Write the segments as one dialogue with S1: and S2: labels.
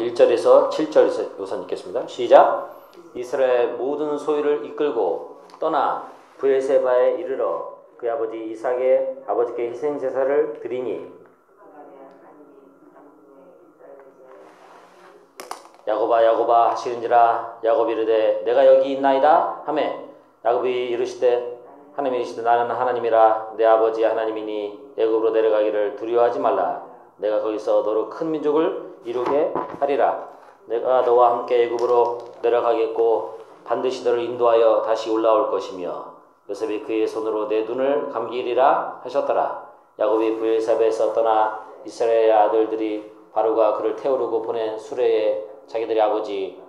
S1: 1절에서 7절 우선 읽겠습니다. 시작. 이스라엘 모든 소유를 이끌고 떠나 브엘세바에 이르러 그 아버지 이삭의 아버지께 희생제사를 드리니 야곱아 야곱아 하시는지라 야곱이 이르되 내가 여기 있나이다 하매 야곱이 이르시되 하나님이 이르시되 나는 하나님이라 내 아버지 하나님이니 애굽으로 내려가기를 두려워하지 말라. 내가 거기서 너로 큰 민족을 이루게 하리라. 내가 너와 함께 애굽으로 내려가겠고 반드시 너를 인도하여 다시 올라올 것이며 요셉이 그의 손으로 내 눈을 감기리라 하셨더라. 야곱이 브엘세바에서 떠나 이스라엘 아들들이 바로가 그를 태우려고 보낸 수레에 자기들의 아버지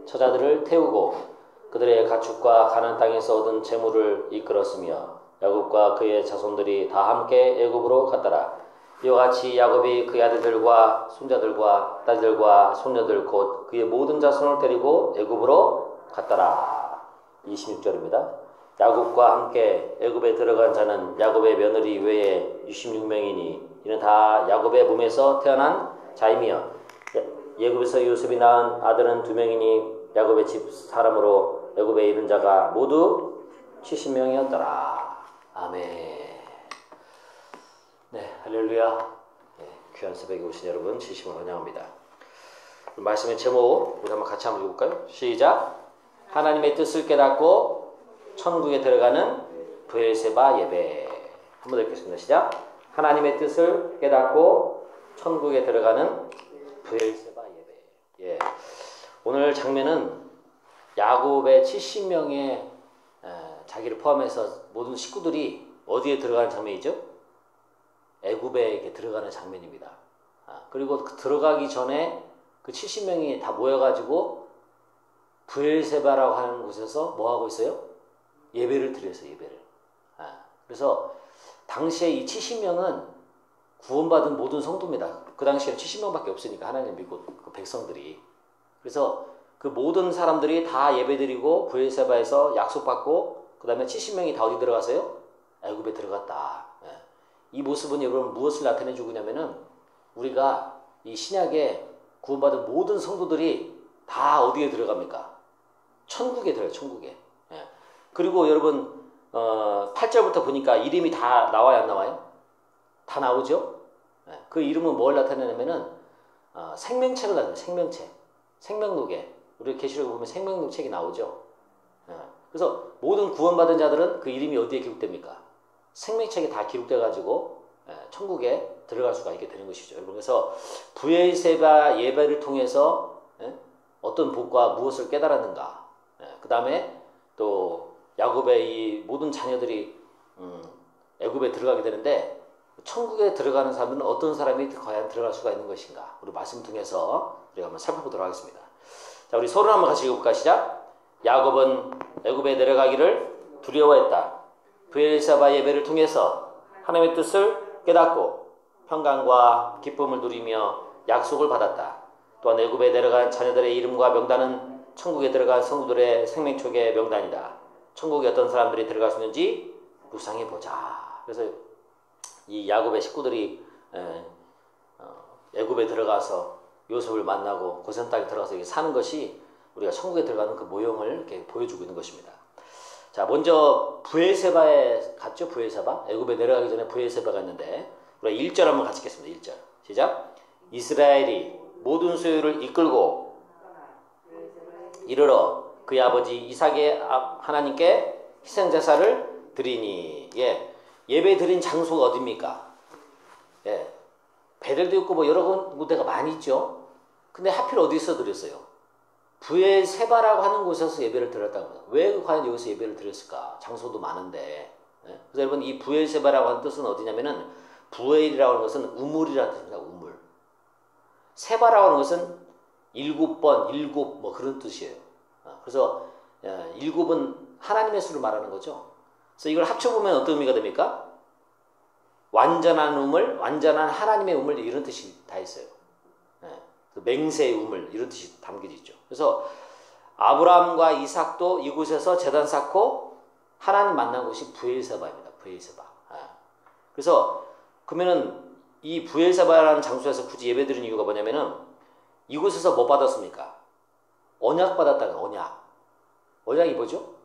S1: 처자들을 태우고 그들의 가축과 가나안 땅에서 얻은 재물을 이끌었으며 야곱과 그의 자손들이 다 함께 애굽으로 갔더라. 이와 같이 야곱이 그의 아들들과 손자들과 딸들과 손녀들 곧 그의 모든 자손을 데리고 애굽으로 갔더라. 26절입니다. 야곱과 함께 애굽에 들어간 자는 야곱의 며느리 외에 66명이니 이는 다 야곱의 몸에서 태어난 자이며 애굽에서 요셉이 낳은 아들은 2명이니 야곱의 집 사람으로 애굽에 이른 자가 모두 70명이었더라. 아멘. 네, 할렐루야. 네, 귀한 새벽에 오신 여러분 진심으로 환영합니다. 말씀의 제목 우리 한번 같이 한번 읽어볼까요? 시작. 하나님의 뜻을 깨닫고 천국에 들어가는 브엘세바 예배. 한번 읽겠습니다. 시작. 하나님의 뜻을 깨닫고 천국에 들어가는 브엘세바 예배. 예. 오늘 장면은 야곱의 70명의 자기를 포함해서 모든 식구들이 어디에 들어가는 장면이죠? 애굽에 이렇게 들어가는 장면입니다. 그리고 그 들어가기 전에 그 70명이 다 모여가지고 브엘세바라고 하는 곳에서 뭐 하고 있어요? 예배를 드렸어요. 예배를. 그래서 당시에 이 70명은 구원받은 모든 성도입니다. 그 당시에는 70명밖에 없으니까 하나님 믿고 그 백성들이. 그래서 그 모든 사람들이 다 예배드리고 브엘세바에서 약속받고 그 다음에 70명이 다 어디 들어가세요? 애굽에 들어갔다. 이 모습은 여러분 무엇을 나타내 주냐면은 우리가 이 신약에 구원받은 모든 성도들이 다 어디에 들어갑니까? 천국에 들어요. 천국에. 그리고 여러분 8절부터 보니까 이름이 다 나와요? 안 나와요? 다 나오죠? 그 이름은 뭘 나타내냐면은 생명책을 나타내요. 생명책. 생명록에. 우리 계시록에 보면 생명록 책이 나오죠. 그래서 모든 구원받은 자들은 그 이름이 어디에 기록됩니까? 생명책에 다 기록돼가지고 천국에 들어갈 수가 있게 되는 것이죠. 여러분 그래서 브엘세바 예배를 통해서 어떤 복과 무엇을 깨달았는가. 그 다음에 또 야곱의 이 모든 자녀들이 애굽에 들어가게 되는데 천국에 들어가는 사람은 어떤 사람이 과연 들어갈 수가 있는 것인가. 우리 말씀 통해서 우리가 한번 살펴보도록 하겠습니다. 자, 우리 서론 한번 같이 읽어볼까? 시작. 야곱은 애굽에 내려가기를 두려워했다. 브엘세바 예배를 통해서 하나님의 뜻을 깨닫고 평강과 기쁨을 누리며 약속을 받았다. 또한 애굽에 내려간 자녀들의 이름과 명단은 천국에 들어간 성도들의 생명책의 명단이다. 천국에 어떤 사람들이 들어갈 수 있는지 묵상해보자. 그래서 이 야곱의 식구들이 애굽에 들어가서 요셉을 만나고 고센 땅에 들어가서 사는 것이 우리가 천국에 들어가는 그 모형을 이렇게 보여주고 있는 것입니다. 자, 먼저 브엘세바에 갔죠. 브엘세바. 애굽에 내려가기 전에 브엘세바가 있는데 우리가 1절 한번 같이 읽겠습니다. 1절. 시작. 이스라엘이 모든 소유를 이끌고 이르러 그의 아버지 이삭의 하나님께 희생제사를 드리니. 예. 예배 드린 장소가 어디입니까? 예. 베델도 있고 뭐 여러 군데가 많이 있죠. 근데 하필 어디서 드렸어요? 브엘세바라고 하는 곳에서 예배를 드렸다고 합니다. 왜 과연 여기서 예배를 드렸을까? 장소도 많은데. 예? 그래서 여러분 이 브엘세바라고 하는 뜻은 어디냐면은 부엘이라고 하는 것은 우물이라는 뜻입니다. 우물. 세바라고 하는 것은 7번, 7 뭐 그런 뜻이에요. 그래서 7은 하나님의 수를 말하는 거죠. 그래서 이걸 합쳐보면 어떤 의미가 됩니까? 완전한 우물, 완전한 하나님의 우물 이런 뜻이 다 있어요. 맹세의 우물 이런 뜻이 담겨져 있죠. 그래서 아브라함과 이삭도 이곳에서 제단 쌓고 하나님 만난 곳이 브엘세바입니다. 브엘세바. 그래서 그러면은 이 브엘세바라는 장소에서 굳이 예배드린 이유가 뭐냐면은 이곳에서 뭐 받았습니까? 언약 받았다는 언약. 언약이 뭐죠?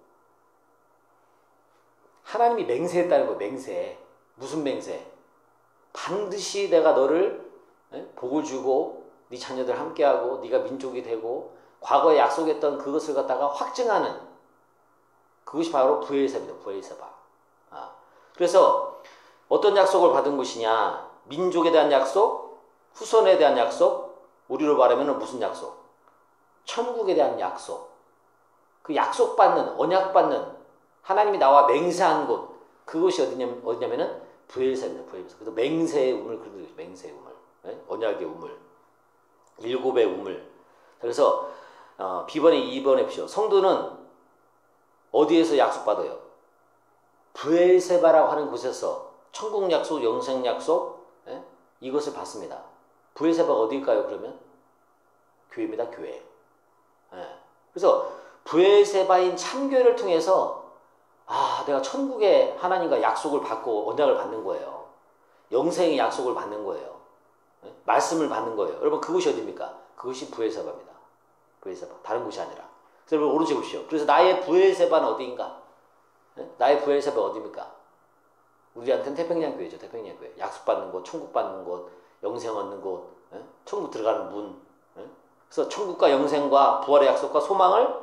S1: 하나님이 맹세했다는 거예요. 맹세. 무슨 맹세? 반드시 내가 너를 복을 주고 네 자녀들 함께하고 네가 민족이 되고 과거에 약속했던 그것을 갖다가 확증하는 그것이 바로 브엘세바입니다. 브엘세바. 그래서 어떤 약속을 받은 것이냐? 민족에 대한 약속, 후손에 대한 약속, 우리로 말하면 무슨 약속? 천국에 대한 약속. 그 약속받는, 언약받는 하나님이 나와 맹세한 곳, 그것이 어디냐면은 브엘세바입니다. 브엘세바. 그래서 맹세의 우물, 맹세의 우물, 언약의 우물, 일곱의 우물. 그래서 B번에 2번에 보시오. 성도는 어디에서 약속받아요? 브엘세바라고 하는 곳에서 천국 약속, 영생 약속, 이것을 받습니다. 브엘세바가 어디일까요? 그러면 교회입니다. 교회. 그래서 브엘세바인 참교회를 통해서 내가 천국의 하나님과 약속을 받고 언약을 받는 거예요. 영생의 약속을 받는 거예요. 말씀을 받는 거예요. 여러분 그것이 어디입니까? 그것이 브엘세바입니다. 브엘세바. 다른 곳이 아니라. 그래서 여러분 오른쪽 보십시오. 그래서 나의 브엘세바는 어디인가? 나의 브엘세바 어디입니까? 우리한테는 태평양교회죠. 태평양교회. 약속받는 곳, 천국 받는 곳, 영생 얻는 곳, 천국 들어가는 문. 그래서 천국과 영생과 부활의 약속과 소망을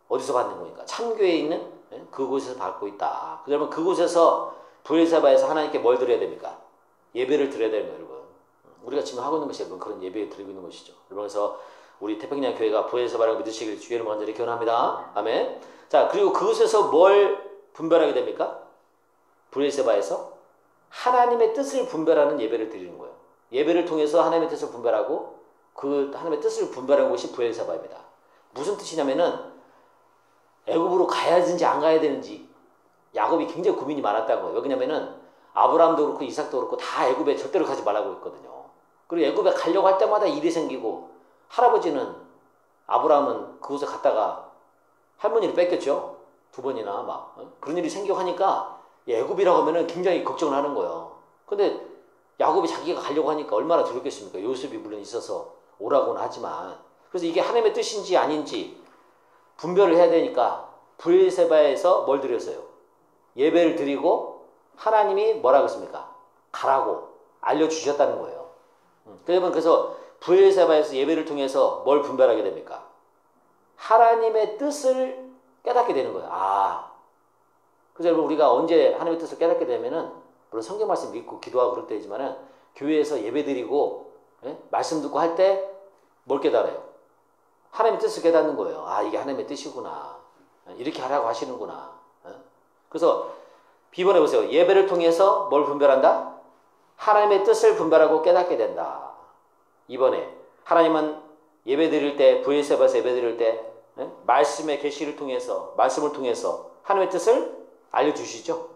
S1: 어디서 받는 거니까? 참교회에 있는 그곳에서 받고 있다. 그러면 그곳에서 브엘세바에서 하나님께 뭘 드려야 됩니까? 예배를 드려야 되는 거예요, 여러분. 우리가 지금 하고 있는 것이 여러분 그런 예배를 드리고 있는 것이죠. 여러분 그래서 우리 태평양 교회가 브엘세바를 믿으시길 주의를 간절히 기원합니다. 아멘. 자, 그리고 그곳에서 뭘 분별하게 됩니까? 브엘세바에서 하나님의 뜻을 분별하는 예배를 드리는 거예요. 예배를 통해서 하나님의 뜻을 분별하고 그 하나님의 뜻을 분별하는 곳이 브엘세바입니다. 무슨 뜻이냐면은 애굽으로 가야 되는지 안 가야 되는지 야곱이 굉장히 고민이 많았다는 거예요. 왜냐면은 아브라함도 그렇고 이삭도 그렇고 다 애굽에 절대로 가지 말라고 했거든요. 그리고 애굽에 가려고 할 때마다 일이 생기고 할아버지는 아브라함은 그곳에 갔다가 할머니를 뺏겼죠. 2번이나 막 그런 일이 생기고 하니까 애굽이라고 하면은 굉장히 걱정을 하는 거예요. 근데 야곱이 자기가 가려고 하니까 얼마나 두렵겠습니까? 요셉이 물론 있어서 오라고는 하지만 그래서 이게 하나님의 뜻인지 아닌지 분별을 해야 되니까 브엘세바에서 뭘 드렸어요? 예배를 드리고 하나님이 뭐라고 했습니까? 가라고 알려주셨다는 거예요. 그래서 브엘세바에서 예배를 통해서 뭘 분별하게 됩니까? 하나님의 뜻을 깨닫게 되는 거예요. 그래서 여러분 우리가 언제 하나님의 뜻을 깨닫게 되면은 물론 성경 말씀 믿고 기도하고 그럴 때이지만은 교회에서 예배 드리고 말씀 듣고 할 때 뭘 깨달아요? 하나님의 뜻을 깨닫는 거예요. 이게 하나님의 뜻이구나. 이렇게 하라고 하시는구나. 그래서 B번에 보세요. 예배를 통해서 뭘 분별한다? 하나님의 뜻을 분별하고 깨닫게 된다. 2번에 하나님은 예배 드릴 때 브엘세바에서 예배 드릴 때 말씀의 계시를 통해서 말씀을 통해서 하나님의 뜻을 알려주시죠.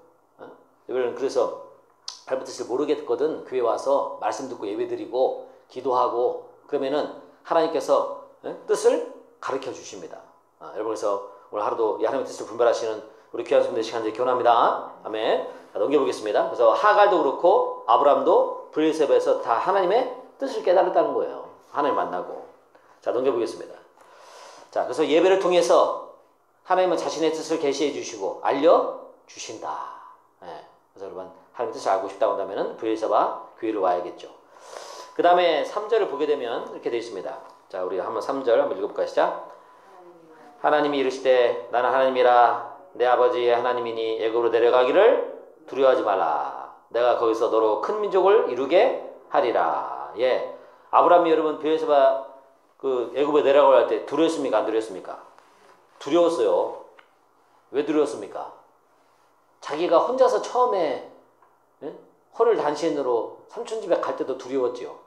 S1: 여러분 그래서 하나님의 뜻을 모르겠거든 교회 와서 말씀 듣고 예배 드리고 기도하고 그러면은 하나님께서 뜻을 가르쳐 주십니다. 여러분 그래서 오늘 하루도 하나님의 뜻을 분별하시는 우리 귀한 손님들 시간을 기원합니다. 아멘. 자, 넘겨보겠습니다. 그래서 하갈도 그렇고 아브라함도 브엘세바에서 다 하나님의 뜻을 깨달았다는 거예요. 하나님 만나고. 자, 넘겨보겠습니다. 자, 그래서 예배를 통해서 하나님은 자신의 뜻을 계시해 주시고 알려주신다. 그래서 여러분 하나님의 뜻을 알고 싶다고 한다면 브엘세바 교회를 와야겠죠. 그 다음에 3절을 보게 되면 이렇게 되어 있습니다. 자, 우리 한번 3절 한번 읽어볼까요? 시작. 하나님이 이르시되 나는 하나님이라 내 아버지의 하나님이니 애굽으로 내려가기를 두려워하지 말라. 내가 거기서 너로 큰 민족을 이루게 하리라. 아브라함이 여러분 브엘세바 그 애굽에 내려가려 할 때 두려웠습니까? 안 두려웠습니까? 두려웠어요. 왜 두려웠습니까? 자기가 혼자서 처음에 허를 단신으로 삼촌 집에 갈 때도 두려웠죠.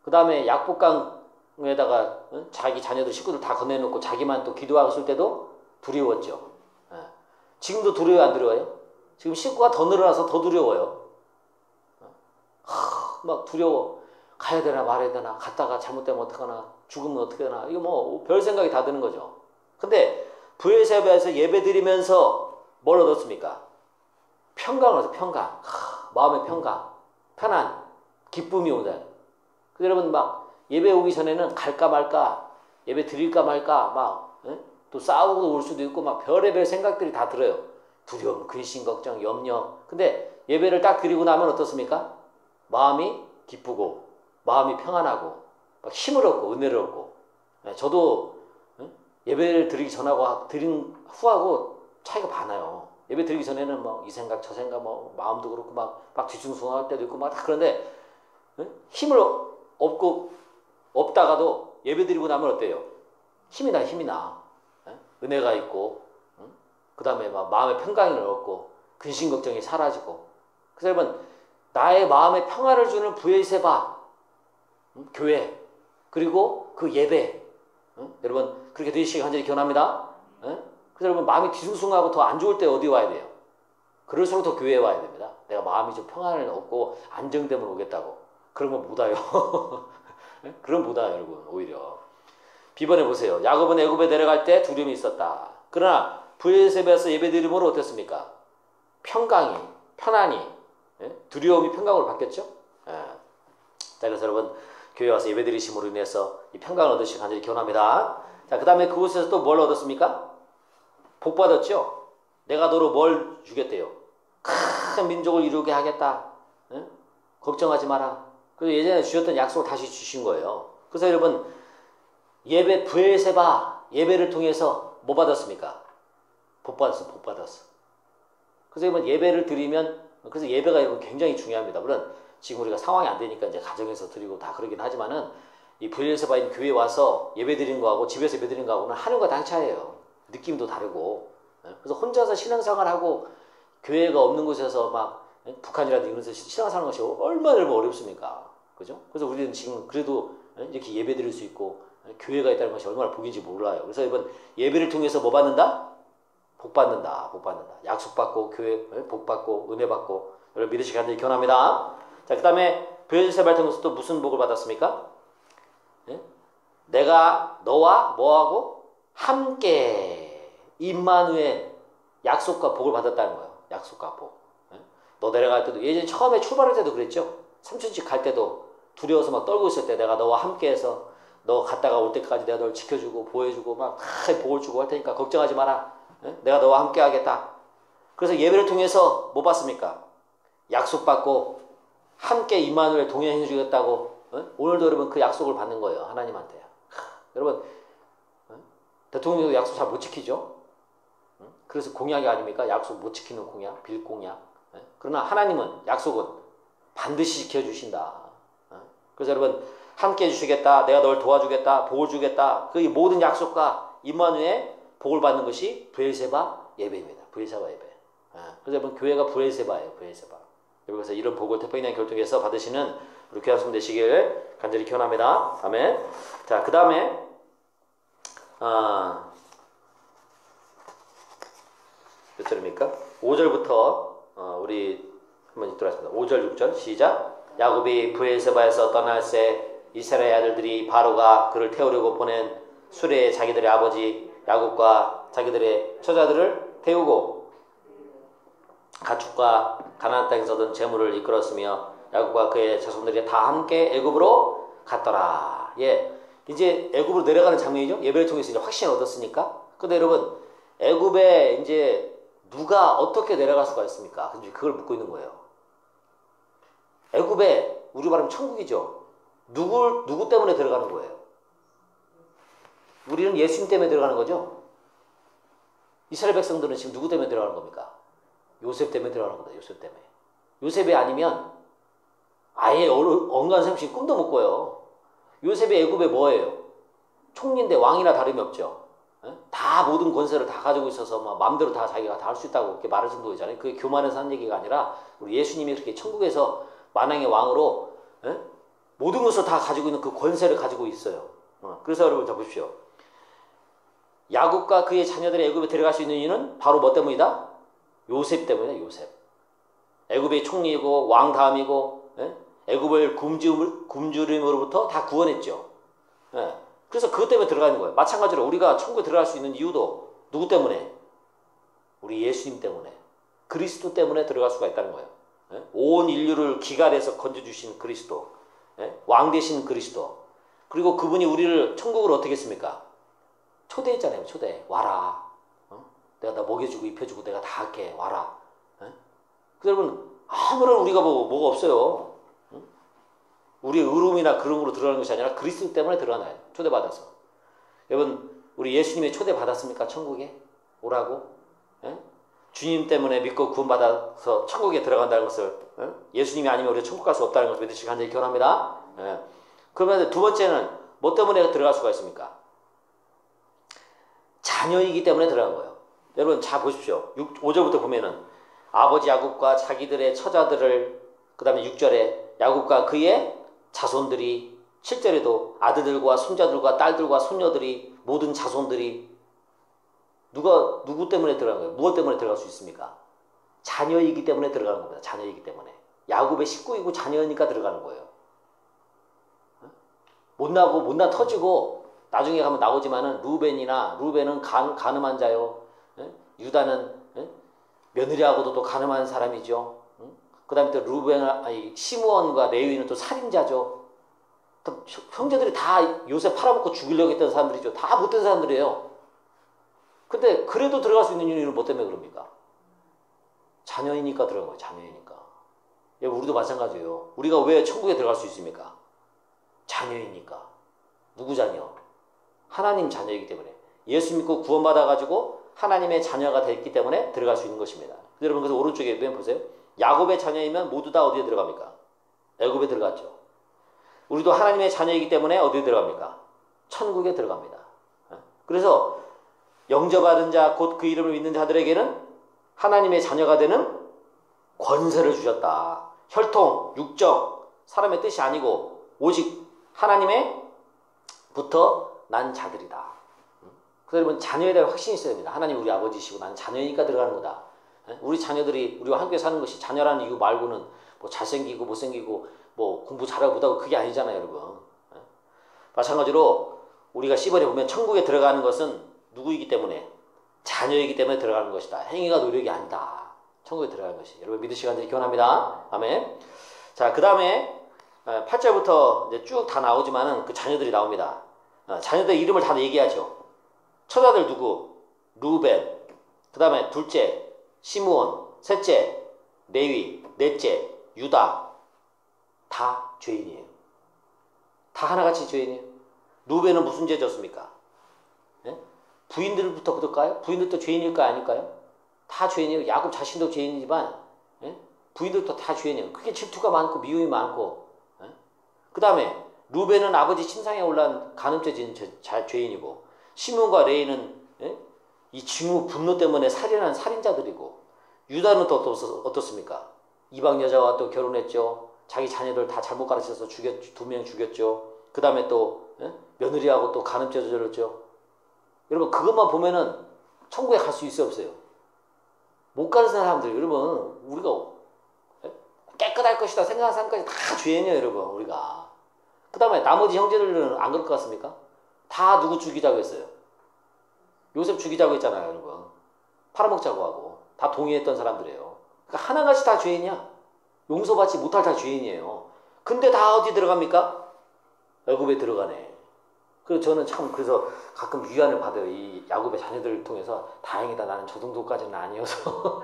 S1: 그 다음에 약복강에다가 자기 자녀들 식구들 다 건네놓고 자기만 또 기도하고 있을 때도 두려웠죠. 지금도 두려워요? 안 두려워요? 지금 식구가 더 늘어나서 더 두려워요. 막 두려워. 가야 되나 말아야 되나, 갔다가 잘못되면 어떡하나, 죽으면 어떻게 하나, 이거 뭐 별 생각이 다 드는 거죠. 근데 브엘세바에서 예배 드리면서 뭘 얻었습니까? 평강을 얻었어요. 평강. 마음의 평강. 편안. 기쁨이 온다. 그래서 여러분 막 예배 오기 전에는 갈까 말까, 예배 드릴까 말까, 막 또 싸우고 올 수도 있고 막 별의별 생각들이 다 들어요. 두려움, 근심, 걱정, 염려. 근데 예배를 딱 드리고 나면 어떻습니까? 마음이 기쁘고 마음이 평안하고 막 힘을 얻고 은혜를 얻고. 저도 예배를 드리기 전하고 드린 후하고 차이가 많아요. 예배 드리기 전에는 뭐 이 생각 저 생각 뭐 마음도 그렇고 막 뒤숭숭할 때도 있고 막 다 그런데 힘을 얻고 없다가도 예배 드리고 나면 어때요? 힘이 나. 은혜가 있고, 그 다음에 막 마음의 평강을 얻고, 근심 걱정이 사라지고. 그래서 여러분, 나의 마음에 평화를 주는 부엘세바, 교회, 그리고 그 예배, 여러분, 그렇게 되시기 간절히 기원합니다. 그래서 여러분, 마음이 뒤숭숭하고 더 안 좋을 때 어디 와야 돼요? 그럴수록 더 교회에 와야 됩니다. 내가 마음이 좀 평안을 얻고 안정됨을 오겠다고. 그런 건 못 와요. 그런 못 와요, 여러분, 오히려. 비번해 보세요. 야곱은 애굽에 내려갈 때 두려움이 있었다. 그러나 브엘세바에서 예배드림으로 어땠습니까? 평강이, 편안이, 두려움이 평강으로 바뀌었죠? 자, 그래서 여러분 교회 와서 예배드리심으로 인해서 이 평강을 얻으시기 간절히 기원합니다. 자, 그 다음에 그곳에서 또 뭘 얻었습니까? 복 받았죠? 내가 너로 뭘 주겠대요? 큰 민족을 이루게 하겠다. 걱정하지 마라. 그래서 예전에 주셨던 약속을 다시 주신 거예요. 그래서 여러분 예배 브엘세바 예배를 통해서 뭐 받았습니까? 복 받았어. 그래서 여러분 예배를 드리면 그래서 예배가 여러분 굉장히 중요합니다. 물론 지금 우리가 상황이 안 되니까 이제 가정에서 드리고 다 그러긴 하지만은 이 브엘세바인 교회에 와서 예배 드리는 거하고 집에서 예배 드리는 거하고는 하늘과 땅 차이예요. 느낌도 다르고. 그래서 혼자서 신앙생활하고 교회가 없는 곳에서 막 북한이라든지 이런 데서 신앙생활하는 것이 얼마나 어렵습니까? 그죠? 그래서 우리는 지금 그래도 이렇게 예배 드릴 수 있고 교회가 있다는 것이 얼마나 복인지 몰라요. 그래서 이번 예배를 통해서 뭐 받는다? 복 받는다. 약속 받고 교회 복 받고 은혜 받고 여러분 믿으시기 간절히 기원합니다. 자, 그 다음에 브엘세바를 통해서 또 무슨 복을 받았습니까? 내가 너와 뭐하고 함께 임마누엘 약속과 복을 받았다는 거예요. 약속과 복. 너 내려갈 때도 예전에 처음에 출발할 때도 그랬죠. 삼촌집 갈 때도 두려워서 막 떨고 있을 때 내가 너와 함께해서 너 갔다가 올 때까지 내가 널 지켜주고 보호해주고 막 복을 주고 할 테니까 걱정하지 마라. 내가 너와 함께 하겠다. 그래서 예배를 통해서 뭐 받습니까? 약속받고 함께 임마누엘 동행해 주겠다고. 오늘도 여러분 그 약속을 받는 거예요. 하나님한테. 여러분 대통령도 약속 잘 못 지키죠? 그래서 공약이 아닙니까? 약속 못 지키는 공약, 빌공약. 그러나 하나님은 약속은 반드시 지켜주신다. 그래서 여러분 함께 해주시겠다. 내가 널 도와주겠다. 복을 주겠다. 그 모든 약속과 임마누엘 복을 받는 것이 브엘세바 예배입니다. 브엘세바 예배. 그래서 여러분 교회가 브엘세바예요. 브엘세바. 여기서 이런 복을 태평양 결통에서 받으시는 우리 교회 학생 되시길 간절히 기원합니다. 아멘. 자, 그 다음에 몇 절입니까? 5절부터 우리 한번 읽도록 하겠습니다. 5절 6절 시작. 야곱이 브엘세바에서 떠날새 이스라엘 아들들이 바로가 그를 태우려고 보낸 수레에 자기들의 아버지 야곱과 자기들의 처자들을 태우고 가축과 가나안 땅에서 얻은 재물을 이끌었으며 야곱과 그의 자손들이 다 함께 애굽으로 갔더라. 예, 이제 애굽으로 내려가는 장면이죠. 예배를 통해서 이제 확신을 얻었으니까. 근데 여러분 애굽에 이제 누가 어떻게 내려갈 수가 있습니까? 그걸 묻고 있는 거예요. 애굽에 우리 말하면 천국이죠. 누구 때문에 들어가는 거예요? 우리는 예수님 때문에 들어가는 거죠. 이스라엘 백성들은 지금 누구 때문에 들어가는 겁니까? 요셉 때문에 들어가는 겁니다. 요셉 때문에. 요셉이 아니면 아예 언간 셈없이 꿈도 못 꿔요. 요셉이 애굽에 뭐예요? 총리인데 왕이나 다름이 없죠. 다 모든 권세를 다 가지고 있어서 막 마음대로 다 자기가 다 할 수 있다고 그렇게 말할 정도잖아요. 그게 교만해서 한 얘기가 아니라 우리 예수님이 그렇게 천국에서 만왕의 왕으로 모든 것을 다 가지고 있는 그 권세를 가지고 있어요. 그래서 여러분 자 보십시오. 야곱과 그의 자녀들이 애굽에 데려갈 수 있는 이유는 바로 뭐 때문이다? 요셉 때문이다. 요셉. 애굽의 총리이고 왕 다음이고 애굽을 굶주림으로부터 다 구원했죠. 그래서 그것 때문에 들어가는 거예요. 마찬가지로 우리가 천국에 들어갈 수 있는 이유도 누구 때문에? 우리 예수님 때문에. 그리스도 때문에 들어갈 수가 있다는 거예요. 온 인류를 기갈에서 건져주신 그리스도, 왕 되신 그리스도, 그리고 그분이 우리를 천국으로 어떻게 했습니까? 초대했잖아요. 초대. 와라. 내가 다 먹여주고 입혀주고 내가 다 할게. 와라. 여러분 아무런 우리가 뭐가 없어요. 우리의 의로움이나 그름으로 들어가는 것이 아니라 그리스도 때문에 들어가나요. 초대받아서. 여러분 우리 예수님의 초대받았습니까? 천국에 오라고. 주님 때문에 믿고 구원받아서 천국에 들어간다는 것을, 예수님이 아니면 우리가 천국 갈 수 없다는 것을 믿으시기 간절히 기원합니다. 그러면 두 번째는 뭐 때문에 들어갈 수가 있습니까? 자녀이기 때문에 들어간 거예요. 여러분 잘 보십시오. 5절부터 보면은 아버지 야곱과 자기들의 처자들을, 그 다음에 6절에 야곱과 그의 자손들이, 7절에도 아들들과 손자들과 딸들과 손녀들이, 모든 자손들이, 누구 때문에 들어간 거예요? 무엇 때문에 들어갈 수 있습니까? 자녀이기 때문에 들어가는 겁니다. 자녀이기 때문에. 야곱의 식구이고 자녀니까 들어가는 거예요. 못나 터지고 나중에 가면 나오지만은 루벤은 가늠한 자요. 유다는 며느리하고도 또 가늠한 사람이죠. 그 다음에 또 시므온과 레위는 또 살인자죠. 또 형제들이 다 요새 팔아먹고 죽이려고 했던 사람들이죠. 다 못된 사람들이에요. 근데 그래도 들어갈 수 있는 이유는 뭐 때문에 그럽니까? 자녀이니까 들어간 거예요. 자녀이니까. 우리도 마찬가지예요. 우리가 왜 천국에 들어갈 수 있습니까? 자녀이니까. 누구 자녀? 하나님 자녀이기 때문에. 예수 믿고 구원받아가지고 하나님의 자녀가 됐기 때문에 들어갈 수 있는 것입니다. 여러분 그래서 오른쪽에 맨 보세요. 야곱의 자녀이면 모두 다 어디에 들어갑니까? 애굽에 들어갔죠. 우리도 하나님의 자녀이기 때문에 어디에 들어갑니까? 천국에 들어갑니다. 그래서 영접받은 자, 곧 그 이름을 믿는 자들에게는 하나님의 자녀가 되는 권세를 주셨다. 혈통, 육정, 사람의 뜻이 아니고 오직 하나님의부터 난 자들이다. 그래서 여러분 자녀에 대한 확신이 있어야 됩니다. 하나님 우리 아버지시고 나는 자녀니까 들어가는 거다. 우리 자녀들이 우리와 함께 사는 것이 자녀라는 이유 말고는 뭐 잘생기고 못생기고 뭐 공부 잘하고 못하고 그게 아니잖아요, 여러분. 마찬가지로 우리가 시번에 보면 천국에 들어가는 것은 누구이기 때문에? 자녀이기 때문에 들어가는 것이다. 행위가 노력이 아니다. 천국에 들어가는 것이. 여러분 믿으시기 간절히 기원합니다. 아멘. 자, 그 다음에 8절부터 이제 쭉 다 나오지만은 그 자녀들이 나옵니다. 자녀들 이름을 다 얘기하죠. 처자들 누구? 루벤. 그 다음에 둘째 시므온. 셋째 레위. 넷째 유다. 다 죄인이에요. 다 하나같이 죄인이에요. 루벤은 무슨 죄 졌습니까? 부인들부터 그럴까요? 부인들도 죄인일까요? 아닐까요? 다 죄인이에요. 야곱 자신도 죄인이지만 부인들도 다 죄인이에요. 그게 질투가 많고 미움이 많고. 그 다음에 루벤은 아버지 침상에 올라온 간음죄 지은 죄인이고, 시므온과 레이는 이 증오 분노 때문에 살인한 살인자들이고, 유다는 또 어떻습니까? 이방 여자와 또 결혼했죠. 자기 자녀들 다 잘못 가르쳐서 죽였죠. 2명 죽였죠. 그 다음에 또 며느리하고 또 간음죄 저질렀죠. 여러분 그것만 보면은 천국에 갈 수 있어요, 없어요? 못 가는 사람들, 여러분 우리가 깨끗할 것이다 생각하는 사람까지 다 죄인이에요, 여러분. 우리가 그 다음에 나머지 형제들은 안 그럴 것 같습니까? 다 누구 죽이자고 했어요? 요셉 죽이자고 했잖아요, 여러분. 팔아먹자고 하고 다 동의했던 사람들이에요. 그러니까 하나같이 다 죄인이야. 용서받지 못할 다 죄인이에요. 근데 다 어디 들어갑니까? 애굽에 들어가네. 그래서 저는 참 그래서 가끔 위안을 받아요. 이 야곱의 자녀들을 통해서 다행이다. 나는 저 정도까지는 아니어서.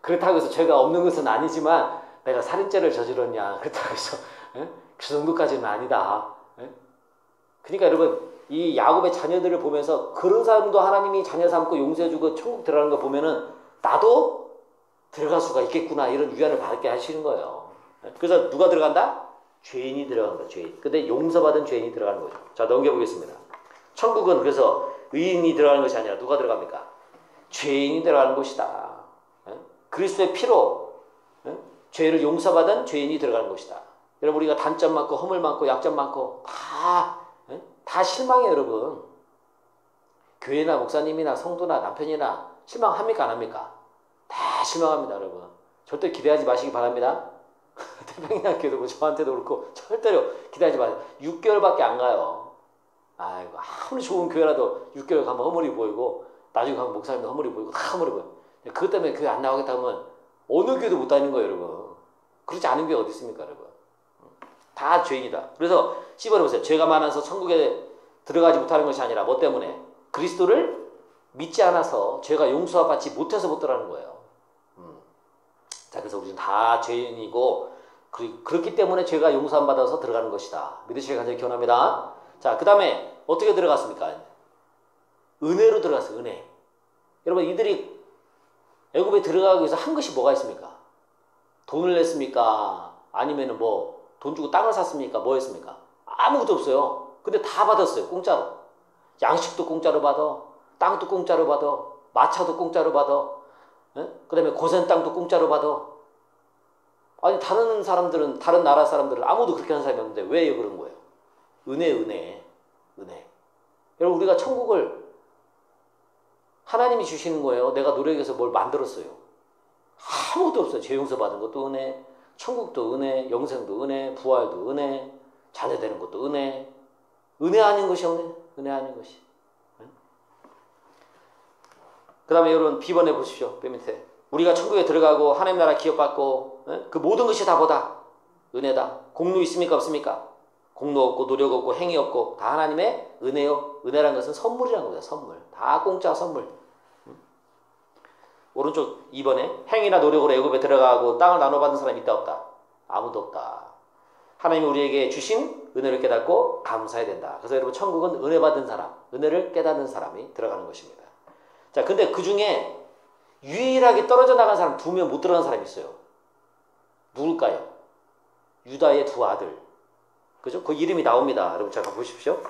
S1: 그렇다고 해서 죄가 없는 것은 아니지만 내가 살인죄를 저질렀냐. 그렇다고 해서 그 정도까지는 아니다. 그러니까 여러분 이 야곱의 자녀들을 보면서 그런 사람도 하나님이 자녀 삼고 용서해주고 천국 들어가는 거 보면은 나도 들어갈 수가 있겠구나. 이런 위안을 받게 하시는 거예요. 그래서 누가 들어간다? 죄인이 들어간 거예요. 죄인. 근데 용서받은 죄인이 들어가는 거죠. 자, 넘겨보겠습니다. 천국은 그래서 의인이 들어가는 것이 아니라 누가 들어갑니까? 죄인이 들어가는 곳이다. 그리스도의 피로 죄를 용서받은 죄인이 들어가는 곳이다. 여러분 우리가 단점 많고 허물 많고 약점 많고 다 실망해요, 여러분. 교회나 목사님이나 성도나 남편이나 실망합니까? 안 합니까? 다 실망합니다, 여러분. 절대 기대하지 마시기 바랍니다. 태평양교도 뭐 저한테도 그렇고 절대로 기대하지 마세요. 6개월밖에 안 가요. 아이고 아무리 좋은 교회라도 6개월 가면 허물이 보이고 나중에 가면 목사님도 허물이 보이고 다 허물이 보여요. 그것 때문에 교회 안 나오겠다 하면 어느 교회도 못 다니는 거예요, 여러분. 그렇지 않은 교회 어디 있습니까, 여러분? 다 죄인이다. 그래서 10번에 보세요. 죄가 많아서 천국에 들어가지 못하는 것이 아니라 뭐 때문에? 그리스도를 믿지 않아서 죄가 용서받지 못해서 못 들어가는 거예요. 자, 그래서 우리는 다 죄인이고 그렇기 때문에 죄가 용서 안 받아서 들어가는 것이다. 믿으시길 간절히 기원합니다. 자, 그 다음에 어떻게 들어갔습니까? 은혜로 들어갔어요. 은혜. 여러분, 이들이 애굽에 들어가기 위해서 한 것이 뭐가 있습니까? 돈을 냈습니까? 아니면은 뭐 돈 주고 땅을 샀습니까? 뭐 했습니까? 아무것도 없어요. 근데 다 받았어요. 공짜로. 양식도 공짜로 받아. 땅도 공짜로 받아. 마차도 공짜로 받아. 그 다음에 고센 땅도 공짜로 받아. 아니, 다른 사람들은, 다른 나라 사람들은 아무도 그렇게 하는 사람이 없는데 왜 그런 거예요? 은혜. 여러분, 우리가 천국을 하나님이 주시는 거예요. 내가 노력해서 뭘 만들었어요. 아무것도 없어요. 죄 용서 받은 것도 은혜, 천국도 은혜, 영생도 은혜, 부활도 은혜, 자녀 되는 것도 은혜. 은혜 아닌 것이 없네. 은혜 아닌 것이. 그 다음에 여러분 B번에 보십시오. 맨 밑에. 우리가 천국에 들어가고 하나님 나라 기업받고 그 모든 것이 다 뭐다? 은혜다. 공로 있습니까? 없습니까? 공로 없고 노력 없고 행위 없고 다 하나님의 은혜요. 은혜란 것은 선물이라는 겁니다. 선물. 다 공짜 선물. 오른쪽 2번에 행위나 노력으로 애굽에 들어가고 땅을 나눠받는 사람이 있다 없다? 아무도 없다. 하나님이 우리에게 주신 은혜를 깨닫고 감사해야 된다. 그래서 여러분 천국은 은혜 받은 사람, 은혜를 깨닫는 사람이 들어가는 것입니다. 자, 근데 그 중에 유일하게 떨어져 나간 사람 2명 못 들어간 사람이 있어요. 누굴까요? 유다의 2 아들. 그죠? 그 이름이 나옵니다. 여러분 잠깐 보십시오.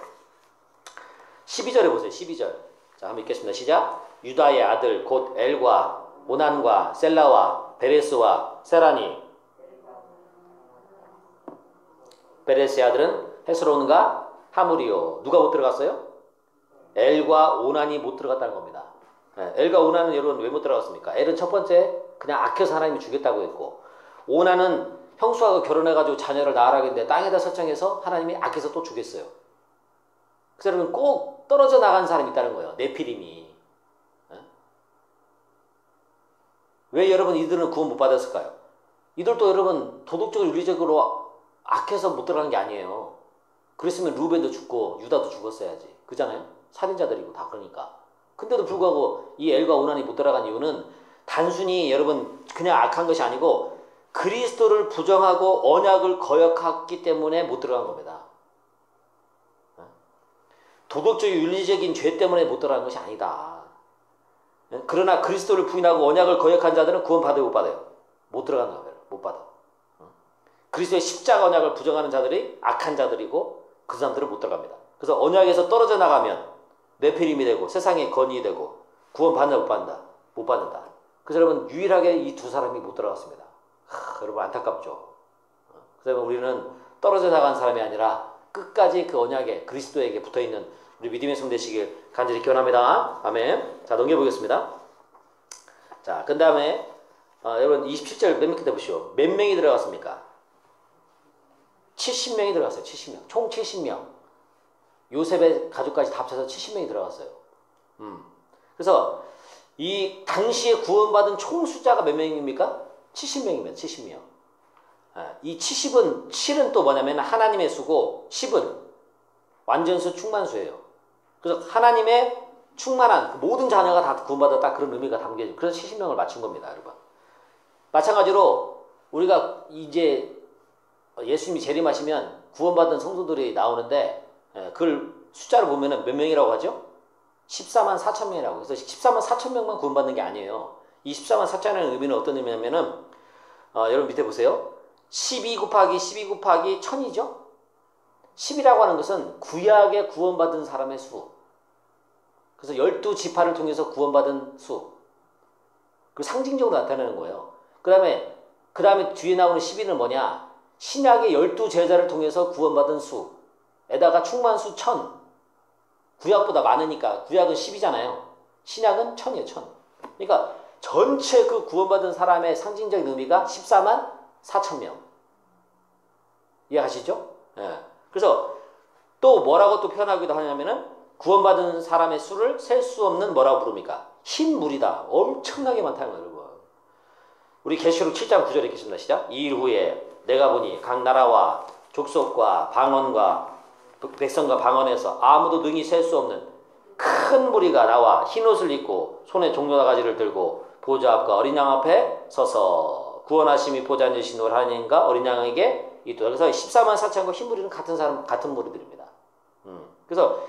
S1: 12절에 보세요. 12절. 자, 한번 읽겠습니다. 시작. 유다의 아들 곧 엘과 오난과 셀라와 베레스와 세라니. 베레스의 아들은 헤스론과 하물이요. 누가 못 들어갔어요? 엘과 오난이 못 들어갔다는 겁니다. 엘과 오난은 여러분 왜 못 들어갔습니까? 엘은 첫 번째 그냥 악해서 하나님이 주겠다고 했고, 오난은 형수하고 결혼해가지고 자녀를 낳으라고 했는데 땅에다 설정해서 하나님이 악해서 또 주겠어요. 그래서 여러분 꼭 떨어져 나간 사람이 있다는 거예요. 네피림이. 왜 여러분 이들은 구원 못 받았을까요? 이들도 여러분 도덕적으로 윤리적으로 악해서 못 들어가는 게 아니에요. 그랬으면 루벤도 죽고 유다도 죽었어야지. 그잖아요? 살인자들이고 다 그러니까. 근데도 불구하고 이 엘과 오난이 못 들어간 이유는 단순히 여러분 그냥 악한 것이 아니고 그리스도를 부정하고 언약을 거역했기 때문에 못 들어간 겁니다. 도덕적 윤리적인 죄 때문에 못 들어간 것이 아니다. 그러나 그리스도를 부인하고 언약을 거역한 자들은 구원 받아요, 못 받아요? 못 들어가는 거예요. 못 받아. 그리스도의 십자가 언약을 부정하는 자들이 악한 자들이고 그 사람들은 못 들어갑니다. 그래서 언약에서 떨어져 나가면 네피림이 되고 세상의 건이 되고 구원 받나 못 받는다? 못 받는다. 그래서 여러분 유일하게 이 2 사람이 못 들어갔습니다. 여러분 안타깝죠. 그래서 우리는 떨어져 나간 사람이 아니라 끝까지 그 언약에 그리스도에게 붙어있는 우리 믿음의 손 되시길 간절히 기원합니다. 아멘. 자, 넘겨보겠습니다. 자, 그 다음에 여러분 27절 맨 밑에 보시오. 몇 명이 들어갔습니까? 70명이 들어갔어요. 70명. 총 70명. 요셉의 가족까지 다 합쳐서 70명이 들어갔어요. 그래서 이 당시에 구원받은 총 숫자가 몇 명입니까? 70명입니다. 70명. 이 70은 7은 또 뭐냐면 하나님의 수고 10은 완전수 충만수예요. 그래서 하나님의 충만한 모든 자녀가 다 구원받았다 그런 의미가 담겨져. 그래서 70명을 맞춘 겁니다. 여러분. 마찬가지로 우리가 이제 예수님이 재림하시면 구원받은 성도들이 나오는데 그걸 숫자로 보면은 몇 명이라고 하죠? 14만 4천 명이라고. 그래서 14만 4천 명만 구원받는 게 아니에요. 이 14만 4천이라는 의미는 어떤 의미냐면은 여러분 밑에 보세요. 12 곱하기 12 곱하기 1000이죠? 10이라고 하는 것은 구약에 구원받은 사람의 수. 그래서 12지파를 통해서 구원받은 수. 그 상징적으로 나타내는 거예요. 그 다음에 뒤에 나오는 12는 뭐냐? 신약의 12제자를 통해서 구원받은 수에다가 충만수 1000. 구약보다 많으니까 구약은 10이잖아요. 신약은 1000이에요. 1000. 그러니까 전체 그 구원받은 사람의 상징적인 의미가 14만 4천 명. 이해하시죠? 예. 그래서 또 뭐라고 또 표현하기도 하냐면은 구원받은 사람의 수를 셀 수 없는 뭐라고 부릅니까? 흰 물이다. 엄청나게 많다는 거예요, 여러분. 우리 계시록 7장 9절에 읽겠습니다. 시작. 이 일 후에 내가 보니 각 나라와 족속과 방언과 백성과 방언에서 아무도 능히 셀 수 없는 큰 무리가 나와 흰옷을 입고 손에 종려나가지를 들고 보좌 앞과 어린 양 앞에 서서 구원하심이 보좌 앉으신 하나님과 어린 양에게 있도다. 그래서 14만 4천과 흰 무리는 같은 무리들입니다. 그래서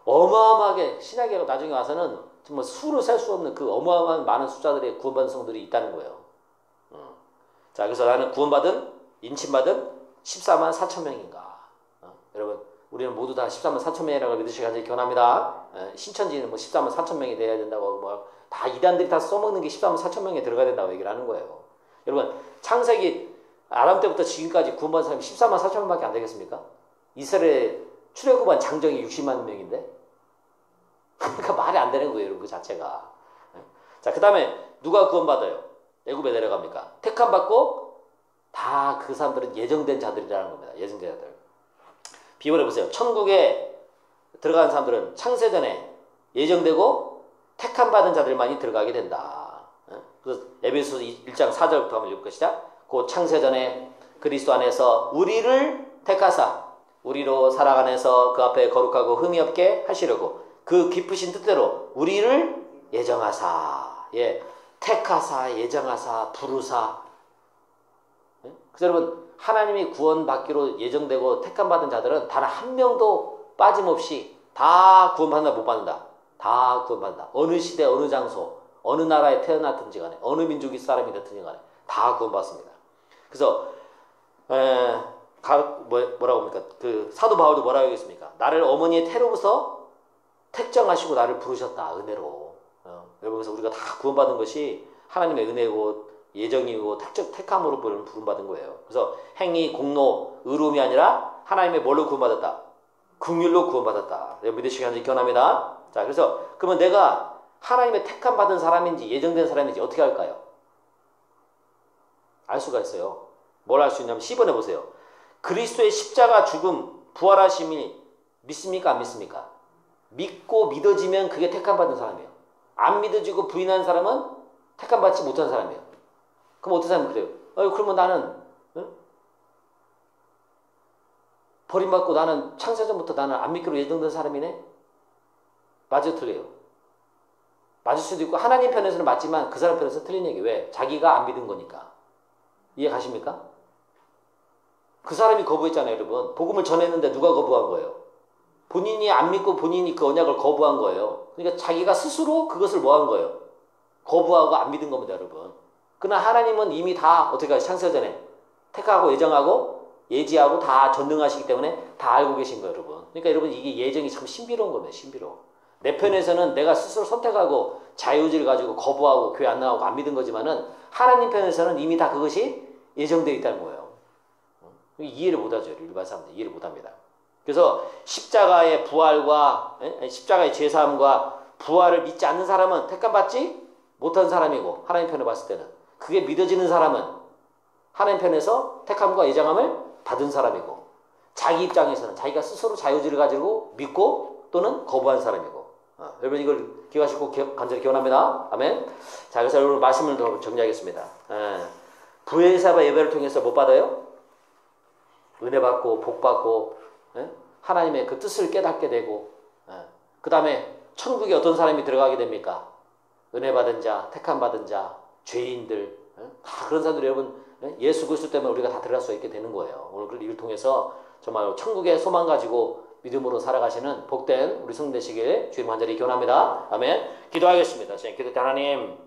S1: 어마어마하게 신약에 나중에 와서는 정말 수로 셀 수 없는 그 어마어마한 많은 숫자들의 구원받은 성들이 있다는 거예요. 자, 그래서 나는 구원받은 인침받은 14만 4천 명인가. 여러분, 우리는 모두 다 14만 4천 명이라고 믿으시기 간절히 권합니다. 신천지는 뭐 14만 4천 명이 돼야 된다고 뭐 다 이단들이 다 써먹는 게 14만 4천 명에 들어가야 된다고 얘기를 하는 거예요. 여러분, 창세기 아람 때부터 지금까지 구원받은 사람이 14만 4천 명밖에 안 되겠습니까? 이스라엘 출애굽한 장정이 60만 명인데? 그러니까 말이 안 되는 거예요, 여러분, 그 자체가. 자, 그 다음에 누가 구원받아요? 애굽에 내려갑니까? 택함 받고 다 그 사람들은 예정된 자들이라는 겁니다. 예정된 자들. 비유를 해보세요. 천국에 들어가는 사람들은 창세전에 예정되고 택함 받은 자들만이 들어가게 된다. 그래서 에베소서 1장 4절부터 한번 읽을 것이다. 곧 창세전에 그리스도 안에서 우리를 택하사 우리로 사랑 안에서 그 앞에 거룩하고 흠이 없게 하시려고 그 깊으신 뜻대로 우리를 예정하사, 택하사, 예정하사, 부르사. 그래서 여러분, 하나님이 구원받기로 예정되고 택함받은 자들은 단 한 명도 빠짐없이 다 구원받는다, 못 받는다? 다 구원받는다. 어느 시대, 어느 장소, 어느 나라에 태어났든지 간에, 어느 민족의 사람이 됐든지 간에 다 구원받습니다. 그래서 뭐라고 합니까? 그 사도 바울도 뭐라고 하겠습니까? 나를 어머니의 태로부터 택정하시고 나를 부르셨다. 은혜로. 여러분, 그래서 우리가 다 구원받은 것이 하나님의 은혜고 예정이고 택함으로 부름받은 거예요. 그래서 행위, 공로, 의로움이 아니라 하나님의 뭘로 구원받았다? 긍휼로 구원받았다. 믿으시기 간절히 기원합니다. 자, 그래서 그러면 내가 하나님의 택함 받은 사람인지 예정된 사람인지 어떻게 할까요? 알 수가 있어요. 뭘 알 수 있냐면 10번에 보세요. 그리스도의 십자가 죽음, 부활하심이 믿습니까? 안 믿습니까? 믿고 믿어지면 그게 택함 받은 사람이에요. 안 믿어지고 부인하는 사람은 택함 받지 못한 사람이에요. 그럼 어떤 사람은 그래요? 그러면 나는 버림받고 나는 창세전부터 나는 안 믿기로 예정된 사람이네? 맞아요, 틀려요? 맞을 수도 있고 하나님 편에서는 맞지만 그 사람 편에서는 틀린 얘기. 왜? 자기가 안 믿은 거니까. 이해 가십니까? 그 사람이 거부했잖아요, 여러분. 복음을 전했는데 누가 거부한 거예요? 본인이 안 믿고 본인이 그 언약을 거부한 거예요. 그러니까 자기가 스스로 그것을 뭐 한 거예요? 거부하고 안 믿은 겁니다, 여러분. 그러나 하나님은 이미 다 어떻게 하죠? 창세전에 택하고 예정하고 예지하고 다 전능하시기 때문에 다 알고 계신 거예요, 여러분. 그러니까 여러분, 이게 예정이 참 신비로운 겁니다, 신비로워. 내 편에서는 내가 스스로 선택하고 자유의지를 가지고 거부하고 교회 안 나가고 안 믿은 거지만은 하나님 편에서는 이미 다 그것이 예정되어 있다는 거예요. 이해를 못하죠, 일반 사람들 이해를 못합니다. 그래서 십자가의 부활과 십자가의 제사함과 부활을 믿지 않는 사람은 택함받지 못한 사람이고, 하나님 편에 봤을 때는 그게 믿어지는 사람은 하나님 편에서 택함과 예정함을 받은 사람이고, 자기 입장에서는 자기가 스스로 자유의지를 가지고 믿고 또는 거부한 사람이고. 여러분, 이걸 기억하시고 간절히 기원합니다. 아멘. 자, 그래서 여러분 말씀을 더 정리하겠습니다. 부엘사바 예배를 통해서 못 받아요? 은혜 받고 복 받고 하나님의 그 뜻을 깨닫게 되고, 그 다음에 천국에 어떤 사람이 들어가게 됩니까? 은혜 받은 자, 택함 받은 자, 죄인들, 다 그런 사람들이 여러분 예수 그리스도 때문에 우리가 다 들어갈 수 있게 되는 거예요. 오늘 이를 통해서 정말 천국의 소망 가지고 믿음으로 살아가시는 복된 우리 성도 되시길 주님 간절히 기원합니다. 아멘. 기도하겠습니다. 기도 때 하나님,